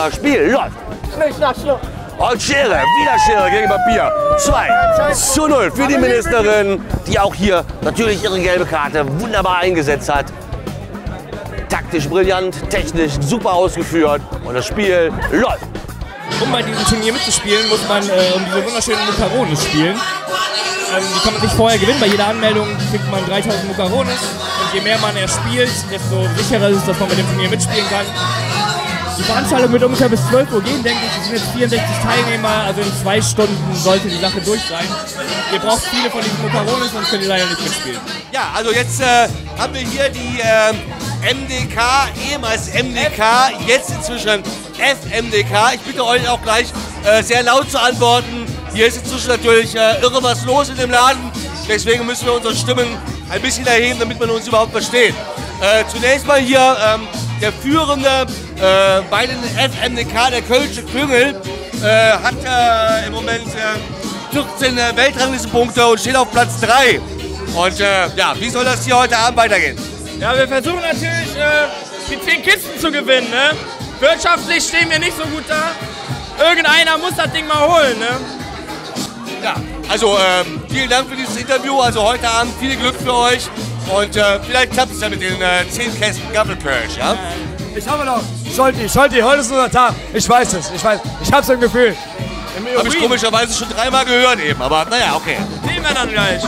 das Spiel läuft. Nicht nach Schluck. Und Schere, wieder Schere gegen Papier. 2:0 für die Ministerin, die auch hier natürlich ihre gelbe Karte wunderbar eingesetzt hat. Taktisch brillant, technisch super ausgeführt und das Spiel läuft. Um bei diesem Turnier mitzuspielen, muss man um diese wunderschönen Mukarones spielen. Die kann man sich vorher gewinnen. Bei jeder Anmeldung kriegt man 3000 Mukarones. Und je mehr man spielt, desto sicherer ist es, dass man bei dem Turnier mitspielen kann. Die Veranstaltung wird ungefähr bis 12 Uhr gehen, denke ich. Es sind jetzt 64 Teilnehmer, also in 2 Stunden sollte die Sache durch sein. Ihr braucht viele von diesen Mukarones, sonst könnt ihr leider nicht mitspielen. Ja, also jetzt haben wir hier die MDK, ehemals MDK, jetzt inzwischen FMDK. Ich bitte euch auch gleich sehr laut zu antworten. Hier ist inzwischen natürlich irre was los in dem Laden. Deswegen müssen wir unsere Stimmen ein bisschen erheben, damit man uns überhaupt versteht. Zunächst mal hier der Führende bei den FMDK, der Kölsche Klüngel, hat im Moment 14 Weltranglistenpunkte und steht auf Platz 3. Und ja, wie soll das hier heute Abend weitergehen? Ja, wir versuchen natürlich, die 10 Kisten zu gewinnen. Ne? Wirtschaftlich stehen wir nicht so gut da. Irgendeiner muss das Ding mal holen. Ne? Ja, also vielen Dank für dieses Interview. Also heute Abend viel Glück für euch. Und vielleicht klappt es ja mit den 10 Kästen Gaffelkirsch, ja? Ich habe noch. Scholti, heute ist unser Tag. Ich weiß es, ich hab's im Gefühl. Habe ich komischerweise schon 3-mal gehört eben, aber naja, okay. Sehen wir dann gleich.